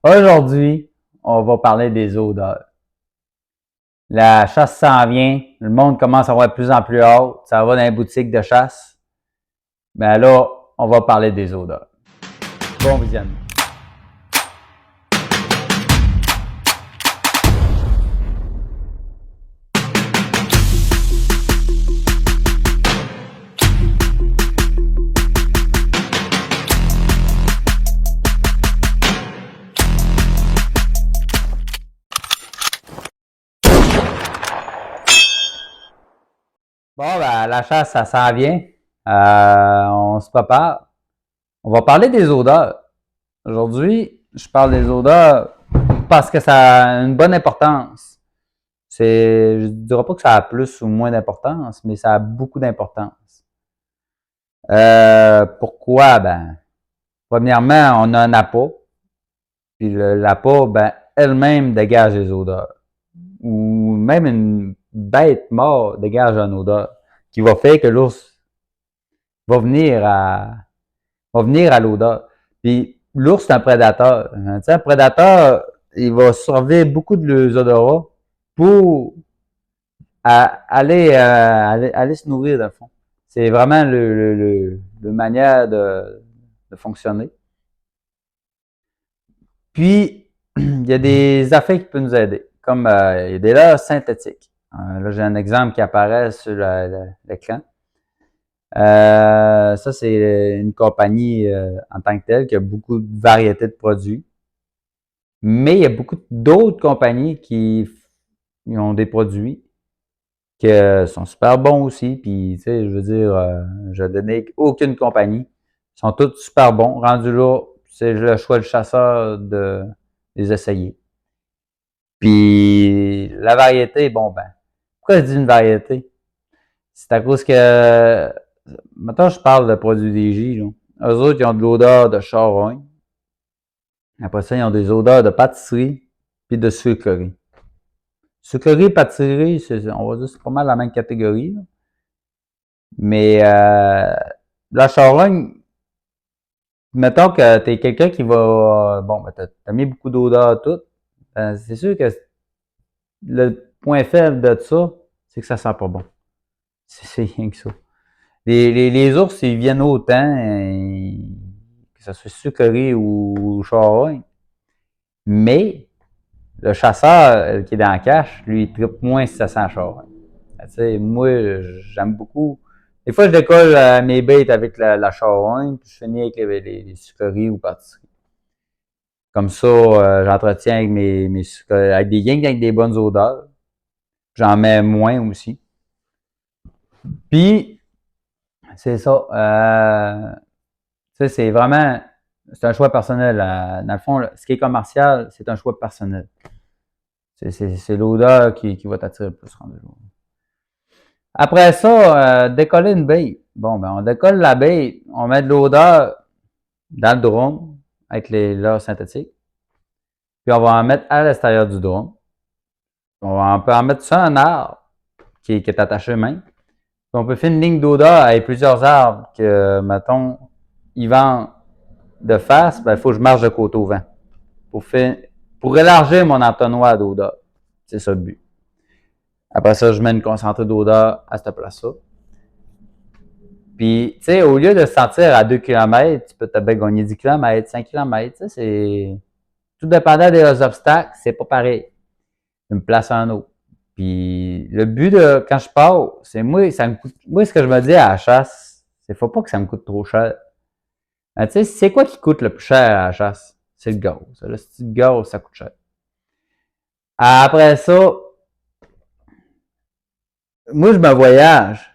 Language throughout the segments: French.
Aujourd'hui, on va parler des odeurs. La chasse s'en vient, le monde commence à avoir de plus en plus hâte, ça va dans les boutiques de chasse. Ben là, on va parler des odeurs. Bon visionnement. Bon, ben, la chasse, ça s'en vient. On se prépare. On va parler des odeurs. Aujourd'hui, je parle des odeurs parce que ça a une bonne importance. Je ne dirais pas que ça a plus ou moins d'importance, mais ça a beaucoup d'importance. Pourquoi? Ben, premièrement, on a un appât. Puis l'appât, ben, elle-même dégage des odeurs. Ou même une bête morte dégage une odeur qui va faire que l'ours va venir à l'odeur. Puis l'ours, c'est un prédateur. Tu sais, un prédateur, il va surveiller beaucoup de l'odorat pour aller se nourrir, dans le fond. C'est vraiment le manière de fonctionner. Puis, il y a des affaires qui peuvent nous aider, comme il y a des leurres synthétiques. Là, j'ai un exemple qui apparaît sur l'écran. Ça, c'est une compagnie en tant que telle qui a beaucoup de variétés de produits. Mais il y a beaucoup d'autres compagnies qui ont des produits qui sont super bons aussi. Puis, tu sais, je veux dire, je ne donne aucune compagnie. Ils sont tous super bons. Rendu là, c'est le choix du chasseur de les essayer. Puis, la variété, bon, ben, pourquoi je dis une variété? C'est à cause que, maintenant, je parle de produits DG, là. Eux autres, ils ont de l'odeur de charogne. Après ça, ils ont des odeurs de pâtisserie puis de sucrerie. Sucrerie, pâtisserie, on va dire c'est pas mal la même catégorie, là. Mais la charogne, mettons que t'es quelqu'un qui va, bon, ben, t'as mis beaucoup d'odeurs à tout. C'est sûr que le point faible de ça, c'est que ça sent pas bon. C'est rien que ça. Les ours, ils viennent autant, que ce soit sucrerie ou charogne. Mais le chasseur qui est dans la cache, lui, il tripe moins si ça sent charogne. Tu sais, moi, j'aime beaucoup. Des fois, je décolle mes bêtes avec la charogne, puis je finis avec les sucreries ou pâtisseries. Comme ça, j'entretiens avec mes sucreries, avec des gangs avec des bonnes odeurs. J'en mets moins aussi. Puis, c'est ça. C'est vraiment, c'est un choix personnel. Dans le fond, ce qui est commercial, c'est un choix personnel. C'est l'odeur qui va t'attirer le plus rendu là. Après ça, décoller une baie. Bon, ben, on décolle la baie, on met de l'odeur dans le drum avec les leurres synthétiques. Puis on va en mettre à l'extérieur du drum. On peut en mettre sur un arbre qui est attaché même. Puis on peut faire une ligne d'odeur avec plusieurs arbres que, mettons, ils vendent de face, ben, il faut que je marche de côté au vent. Pour élargir mon entonnoir d'odeur. C'est ça le but. Après ça, je mets une concentrée d'odeur à cette place-là. Puis, tu sais, au lieu de se sentir à 2 km, tu peux te gagner 10 km, 5 km, tu sais, c'est... Tout dépendant des obstacles, c'est pas pareil. Une place à un autre. Puis, le but de, quand je pars, c'est moi, ça me coûte... Moi, ce que je me dis à la chasse, c'est faut pas que ça me coûte trop cher. Tu sais, c'est quoi qui coûte le plus cher à la chasse? C'est le gaz. Le style gaz, ça coûte cher. Après ça, moi, je me voyage.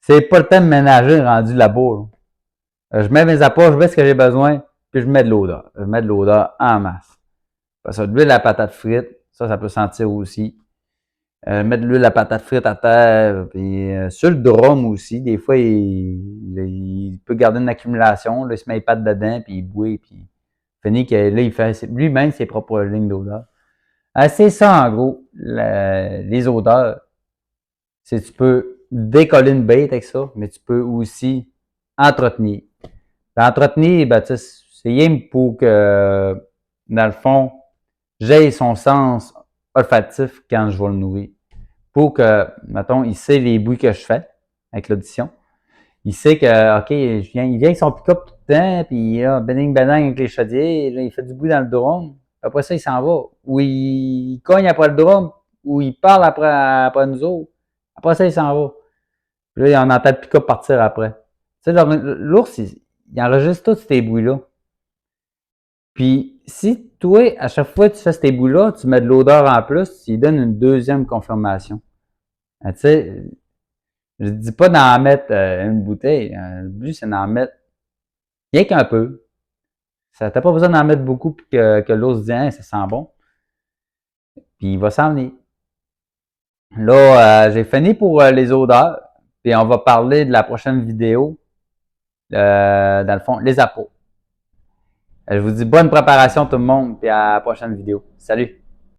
C'est pas le temps de ménager rendu là-bas. Je mets mes apports, je mets ce que j'ai besoin, puis je mets de l'odeur. Je mets de l'odeur en masse. Parce que de l'huile à patate frite, ça peut sentir aussi. Mettre de l'huile à patate frite à terre, puis sur le drum aussi, des fois, il peut garder une accumulation, là, il se met les pattes dedans, puis il bouille, puis finit que là, il fait lui-même ses propres lignes d'odeur. C'est ça, en gros, les odeurs. C'est tu peux décoller une bête avec ça, mais tu peux aussi entretenir. L'entretenir, ben, c'est rien pour que dans le fond, j'ai son sens olfactif quand je vais le nourrir. Pour que, mettons, il sait les bruits que je fais avec l'audition. Il sait que, OK, il vient avec son pick-up tout le temps, puis là, beding avec les chaudiers, là, il fait du bruit dans le drum. Après ça, il s'en va. Ou il cogne après le drum, ou il parle après nous autres. Après ça, il s'en va. Puis là, on entend le pick-up partir après. Tu sais, l'ours, il enregistre tous ces bruits-là. Puis, si toi, à chaque fois que tu fais ces bruits-là, tu mets de l'odeur en plus, tu lui donnes une deuxième confirmation. Tu sais, je ne dis pas d'en mettre une bouteille. Le but, c'est d'en mettre rien qu'un peu. T'as pas besoin d'en mettre beaucoup pour que l'ours dise hein, ça sent bon. Puis il va s'en venir. Là, j'ai fini pour les odeurs. Puis on va parler de la prochaine vidéo. Dans le fond, les appos. Je vous dis bonne préparation tout le monde, puis à la prochaine vidéo. Salut!